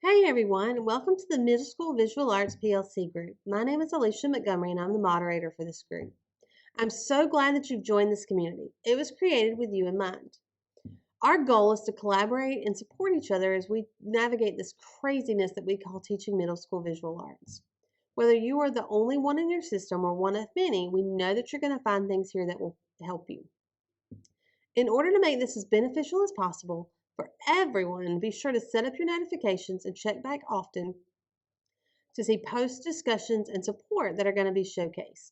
Hey everyone, welcome to the Middle School Visual Arts PLC group. My name is Alicia Montgomery and I'm the moderator for this group. I'm so glad that you've joined this community. It was created with you in mind. Our goal is to collaborate and support each other as we navigate this craziness that we call teaching middle school visual arts. Whether you are the only one in your system or one of many, we know that you're going to find things here that will help you. In order to make this as beneficial as possible for everyone, be sure to set up your notifications and check back often to see post discussions and support that are going to be showcased.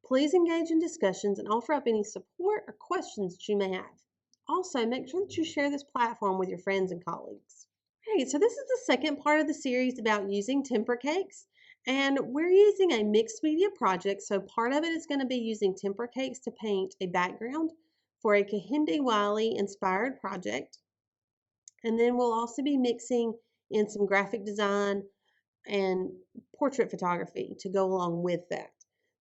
Please engage in discussions and offer up any support or questions that you may have. Also, make sure that you share this platform with your friends and colleagues. Hey, so this is the second part of the series about using temper cakes, and we're using a mixed media project. So part of it is going to be using temper cakes to paint a background for a Kehinde Wiley inspired project. And then we'll also be mixing in some graphic design and portrait photography to go along with that.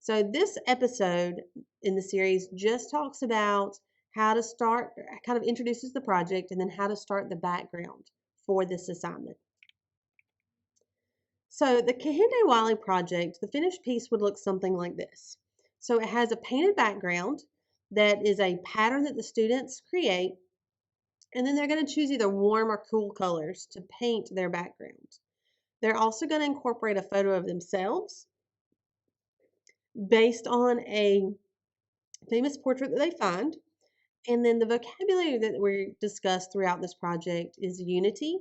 So this episode in the series just talks about how to start, kind of introduces the project, and then how to start the background for this assignment. So the Kehinde Wiley project, the finished piece would look something like this. So it has a painted background that is a pattern that the students create, and then they're going to choose either warm or cool colors to paint their background. They're also going to incorporate a photo of themselves based on a famous portrait that they find. And then the vocabulary that we discussed throughout this project is unity.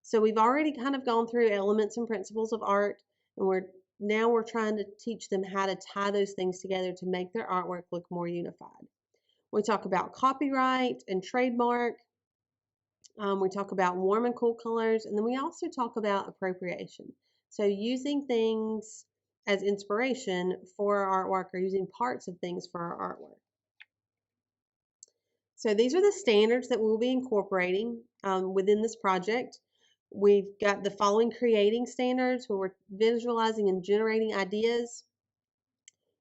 So we've already kind of gone through elements and principles of art, and we're trying to teach them how to tie those things together to make their artwork look more unified. We talk about copyright and trademark. We talk about warm and cool colors, and then we also talk about appropriation. So using things as inspiration for our artwork or using parts of things for our artwork. So these are the standards that we'll be incorporating within this project. We've got the following creating standards where we're visualizing and generating ideas.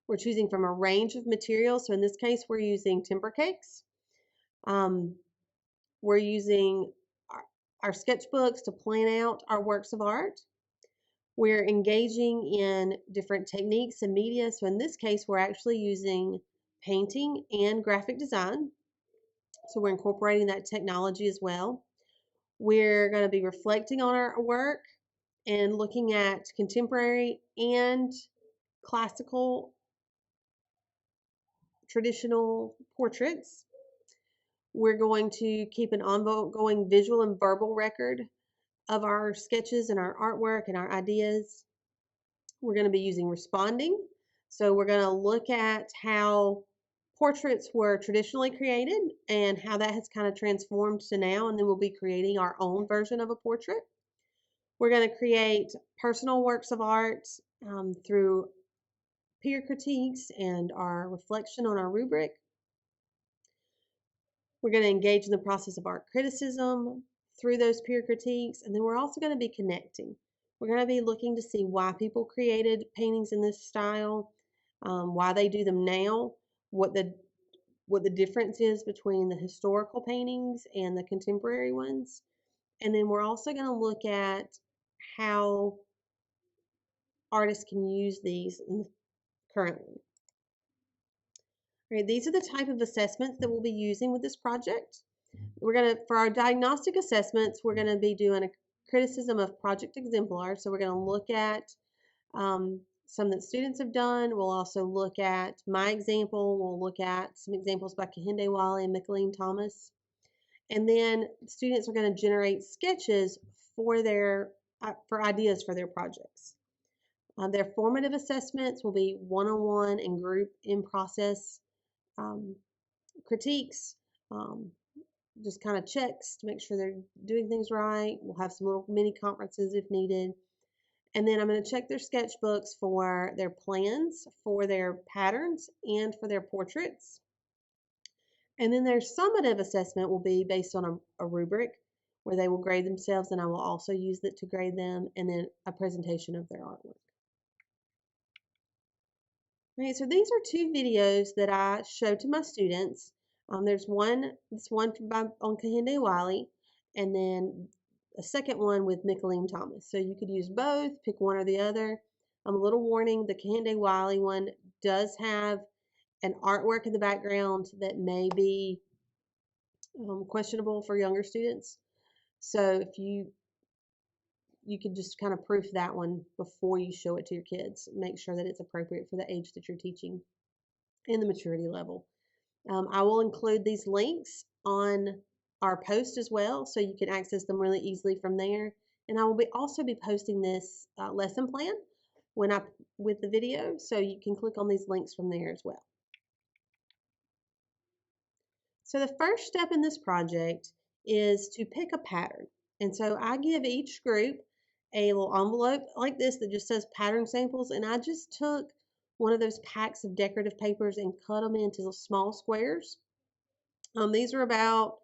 We're choosing from a range of materials. So in this case, we're using temper cakes. We're using our sketchbooks to plan out our works of art. We're engaging in different techniques and media. So in this case, we're actually using painting and graphic design. So we're incorporating that technology as well. We're going to be reflecting on our work and looking at contemporary and classical traditional portraits. We're going to keep an ongoing visual and verbal record of our sketches and our artwork and our ideas. We're going to be using responding. So we're going to look at how portraits were traditionally created and how that has kind of transformed to now, and then we'll be creating our own version of a portrait. We're going to create personal works of art through peer critiques and our reflection on our rubric. We're going to engage in the process of art criticism through those peer critiques, and then we're also going to be connecting. We're going to be looking to see why people created paintings in this style, why they do them now, what the difference is between the historical paintings and the contemporary ones. And then we're also going to look at how artists can use these currently. All right, these are the type of assessments that we'll be using with this project. For our diagnostic assessments, we're going to be doing a criticism of project exemplars. So we're going to look at some that students have done. We'll also look at my example. We'll look at some examples by Kehinde Wiley and Micheline Thomas. And then students are going to generate sketches for ideas for their projects. Their formative assessments will be one-on-one and group in-process critiques, just kind of checks to make sure they're doing things right. We'll have some little mini conferences if needed. And then I'm going to check their sketchbooks for their plans, for their patterns, and for their portraits. And then their summative assessment will be based on a rubric where they will grade themselves, and I will also use it to grade them, and then a presentation of their artwork. Okay, so these are two videos that I show to my students. There's one on Kehinde Wiley, and then a second one with Micheline Thomas. So you could use both, pick one or the other. A little warning, the Kehinde Wiley one does have an artwork in the background that may be questionable for younger students. So if you can just kind of proof that one before you show it to your kids. Make sure that it's appropriate for the age that you're teaching and the maturity level. I will include these links on our post as well, so you can access them really easily from there. And I will also be posting this lesson plan with the video, so you can click on these links from there as well. So the first step in this project is to pick a pattern. And so I give each group a little envelope like this that just says pattern samples, and I just took one of those packs of decorative papers and cut them into small squares. These are about,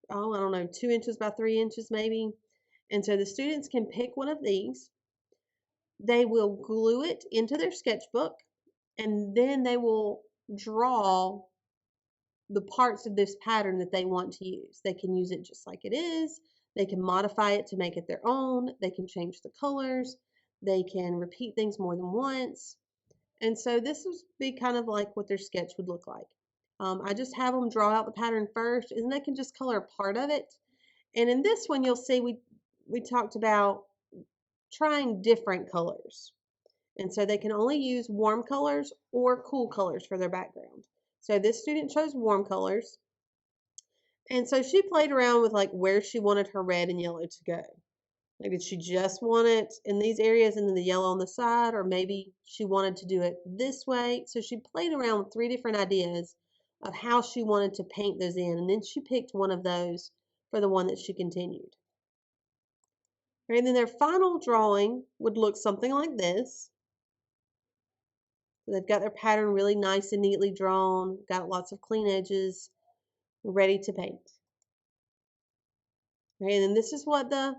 I don't know, 2 inches by 3 inches maybe. And so the students can pick one of these. They will glue it into their sketchbook, and then they will draw the parts of this pattern that they want to use. They can use it just like it is. They can modify it to make it their own. They can change the colors. They can repeat things more than once. And so this would be kind of like what their sketch would look like. I just have them draw out the pattern first, and they can just color a part of it. And in this one, you'll see we talked about trying different colors. And so they can only use warm colors or cool colors for their background. So this student chose warm colors. And so she played around with like where she wanted her red and yellow to go. Like, did she just want it in these areas and then the yellow on the side? Or maybe she wanted to do it this way. So she played around with 3 different ideas of how she wanted to paint those in. And then she picked one of those for the one that she continued. And then their final drawing would look something like this. They've got their pattern really nice and neatly drawn, got lots of clean edges, ready to paint. Okay, and then this is what the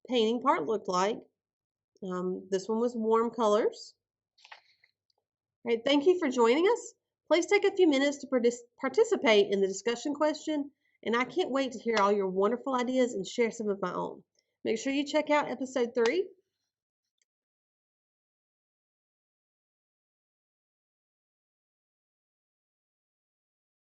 painting part looked like. This one was warm colors. All right, thank you for joining us. Please take a few minutes to participate in the discussion question, and I can't wait to hear all your wonderful ideas and share some of my own. Make sure you check out episode 3